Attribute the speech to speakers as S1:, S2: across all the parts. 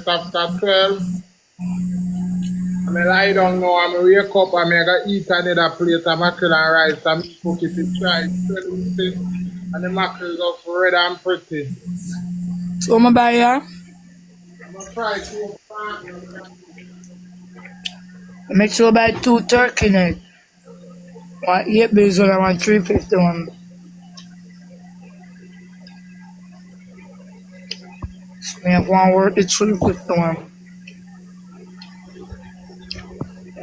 S1: after 12. I lie down now, I wake up and I go eat another plate of mackerel and rice and cook it in try 12 minutes. And the mackerel just red and pretty.
S2: So I'm buy ya?
S1: I'm going to try to
S2: Make sure I buy 2 turkey neck. 1 8 bills and 1 351. Me have 1 worth the 351.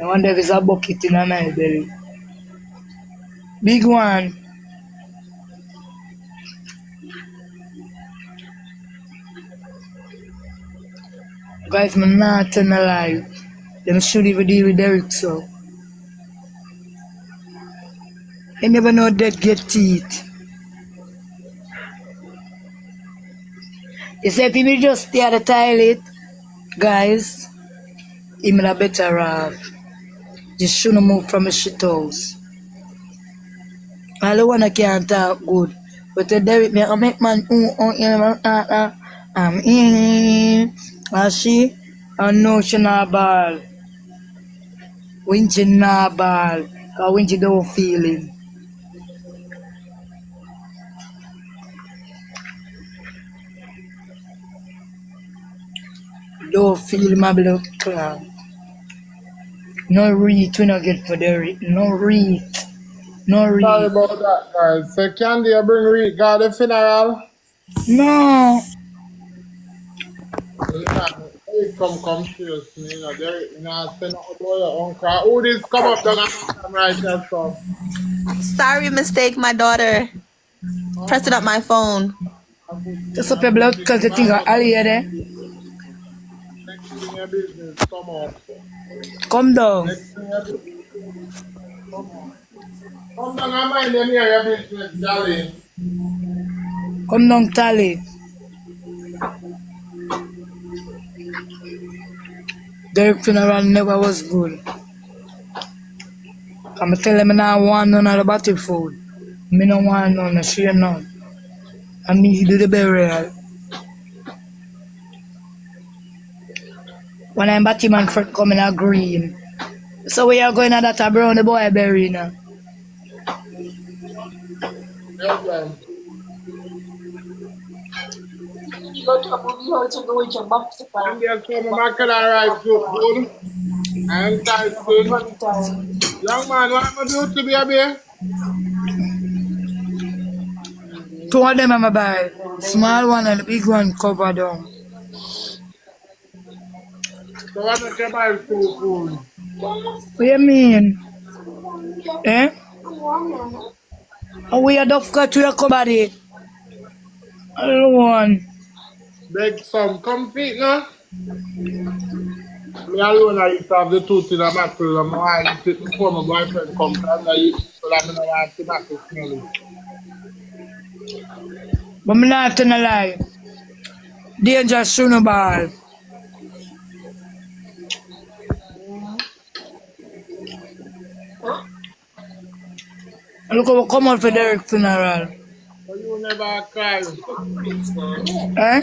S2: I wonder if it's a bucket in my belly. Big one. Guys, I'm not telling a lie. Them should even deal with Derrick, so. I never know that get teeth. You say if he just stay at the toilet, guys, him a better off. Just shouldn't move from a shit house. All the one I can't talk good. But the Derrick me I make man I'm in. And she no she not ball. When she not ball, cause when she don't feel him. Don't feel my blood clot. No read we not get for Derrick. No read. No read.
S1: Sorry about that, guys. So, Candy, you bring Rick at the funeral?
S2: No.
S1: Derrick come serious, me, you know. Derrick, you know, say nothing about your uncle. Who this come up down and right there from?
S3: Sorry, mistake, my daughter. Pressing up my phone.
S2: Just up your blood because you think I'll hear there.
S1: Next thing your business, come up.
S2: Come down.
S1: Next thing your business, come on. Come down and mind them here, your business, darling.
S2: Come down, Tally. Derrick funeral never was good. I'm tell them I don't want none of the body food. Me don't want none, I share none. I me do the burial. When I'm Batman first coming out green. So we are going at that brown the boy bury now.
S1: Okay.
S4: You go to a movie hall to go with your box of
S1: I'm just some mackerel and rice soup, good. And Tyson. Young man, what am I do to be a beer?
S2: 2 of them I'm buy. Small one and the big one cover down.
S1: So what make you buy food?
S2: What you mean? Eh? And we are Dovecot to your body. I don't want.
S1: Beg some compete now. Me alone I used to have the tooth in the mackerel and I eat it before my boyfriend comes and I eat it so that I don't want to mackerel smell it.
S2: But I'm not telling a lie. Dangerous shooting ball. Look how we come out for Derrick funeral.
S1: But you never cry.
S2: Eh?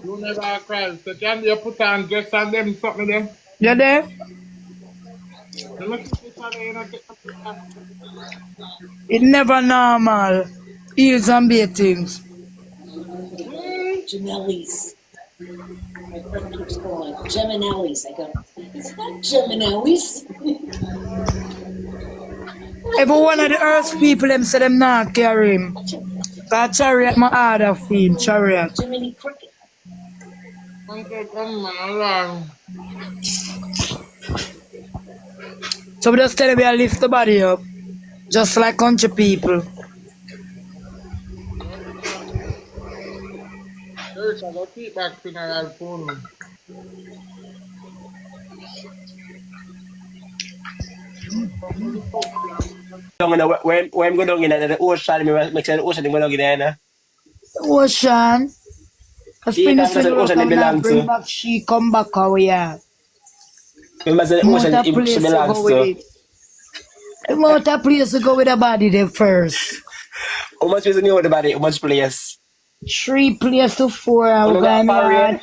S1: You never cry. So can you put on dress and them something there?
S2: You there?
S1: Let me see this other, you know, take the picture.
S2: It never normal. Heels and beatings.
S4: Gemelli's. My friend keeps calling Geminelli's. I go, it's not Geminelli's.
S2: Every one of the earth people them say them not carry him. Cause chariot my order for him, chariot.
S4: Jiminy Cricket.
S1: Okay, come on, along.
S2: So we just tell him we lift the body up. Just like country people.
S1: Derrick, I go keep back funeral phone.
S5: When I'm going down in the ocean, I make sure the ocean is going down there.
S2: Ocean. Cause
S5: Yeah,
S2: Spring
S5: that's
S2: is
S5: the ocean they belong
S2: bring
S5: to.
S2: back she come back how we are.
S5: Remember the ocean
S2: Amount of
S5: it
S2: place to
S5: belongs
S2: go with
S5: to.
S2: it. Amount of place to go with the body there first.
S5: How much is the new about it? How much place?
S2: 3 place to 4
S5: You
S2: I'm
S5: know
S2: going
S5: that parade?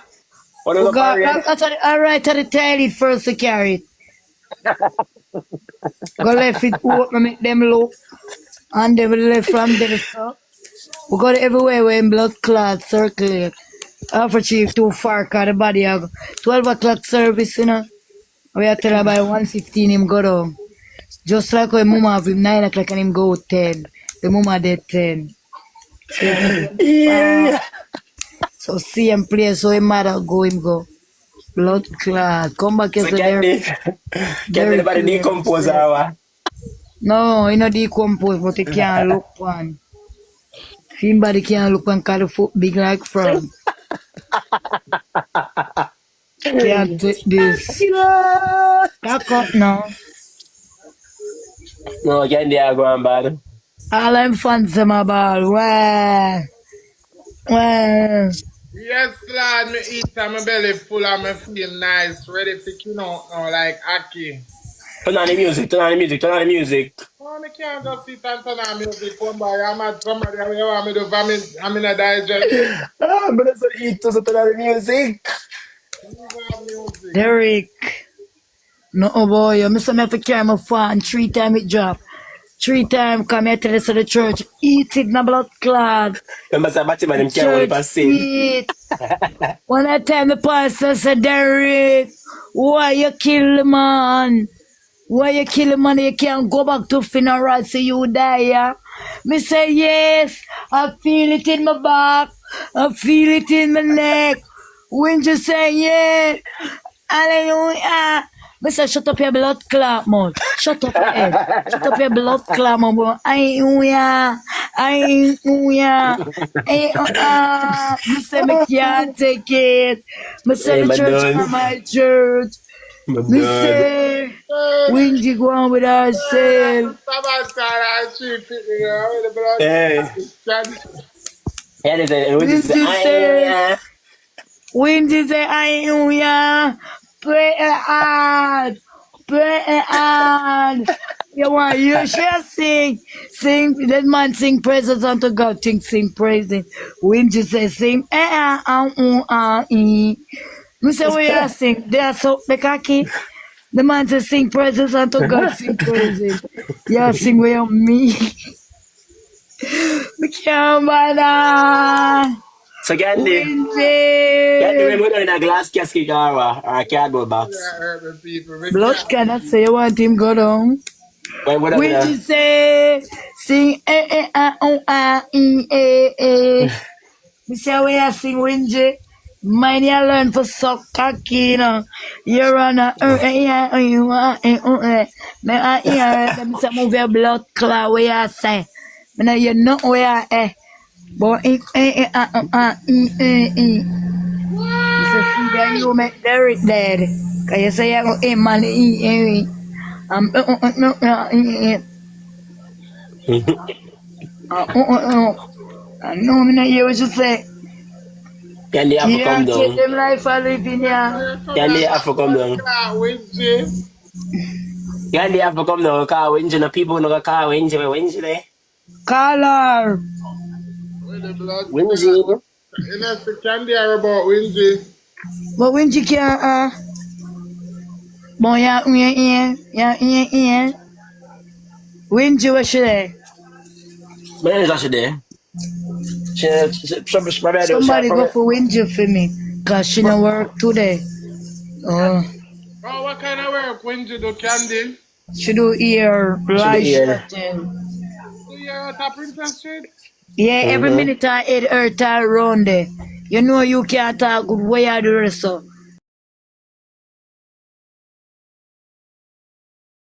S5: What do
S2: We
S5: you
S2: got
S5: parade?
S2: alright to the tail it first to carry it. Go left it open, make them look. And then we left from there, so. We got it everywhere where in blood clot circulate. After chief too far, cause the body have 12 o'clock service, you know. We have to tell her by 1:15 him go down. Just like when mama have him 9 o'clock and him go 10. The mama dead 10.
S5: Yeah.
S2: So see him play, so him mother go him go. Blood clot. Come back here
S5: So
S2: so
S5: can
S2: Derrick.
S5: anybody decompose our?
S2: No, he not decompose, but he can't look one. Somebody can't look one cause the foot big like frog. Can't take this. Back up now.
S5: No, Candy are going bad.
S2: All them fans them a ball. Wow. Wow.
S1: Yes, lad, me eat and my belly full and me feel nice, ready to kill out now like Aki.
S5: Turn on the music, turn on the music, turn on the music.
S1: Oh, me can't just sit and turn on music, come by, I'm at somebody, I want me to vomit, I'm in a digest.
S5: I'm gonna eat to turn on the music.
S1: Music.
S2: Derrick. No boy, you miss me have to carry my phone 3 times it drop. 3 times come here to the church. Eat it na blood clot.
S5: Remember say Batman him
S2: The
S5: can't hold
S2: church
S5: for sin.
S2: eat. One time the pastor said, Derrick, why you kill the man? Why you kill the man? You can't go back to funeral so you die, yeah? Me say, yes, I feel it in my back. I feel it in my neck. When you say, yeah, hallelujah. Me say, shut up your blood clot, man. Shut up your head. Shut up your blood clot, man. Hallelujah. Hallelujah. Me say, me can't take it. Me say,
S5: Hey,
S2: the
S5: my
S2: church
S5: done.
S2: are my church.
S5: My
S2: Me
S5: done.
S2: say, Windy go on with herself.
S5: Hey. Yeah, they say, what is it?
S2: Windy say,
S5: Yeah.
S2: Windy say, hallelujah. Pray hard. Pray hard. You want you shall sing. Sing, that man sing praises unto God. Think sing praises. Windy say, sing. Me say, we are sing. They are so, the kaki. The man says sing praises unto God, sing praises. Yeah, sing with me. Me can't bother.
S5: So Candy, when
S2: Windy.
S5: we in a glass casket or a cardboard box.
S2: Blood can I say you want him go down?
S5: When we
S2: Windy
S5: in
S2: say sing Me say we are sing Windy. Mind you learn for suck cocky, you know. You're on a me I hear them say move your blood clot where you say. Me know you know where but me say see that you make Derrick dead. Cause you say you go man I know me not hear what you say.
S5: Candy have to come
S2: Can't take
S5: down.
S2: them life I live in ya.
S5: Candy have to come down. Candy have to come down. Car winch the people no car winch there.
S2: Call her.
S1: With the blood
S5: Wingy.
S1: clot. You know, the candy are about Windy.
S2: But when you can't boy yeah. When you was there?
S5: My name is actually there. She
S2: Somebody go for Windsor for me. Cause she no work today. Oh.
S1: Oh, what kind of work Windy do candy?
S2: She do ear
S5: She the
S2: light
S5: ear.
S2: shirting.
S1: So you're at a Princess Street?
S2: Yeah, every minute I hit her tie around there. You know you can't talk good way I do it so.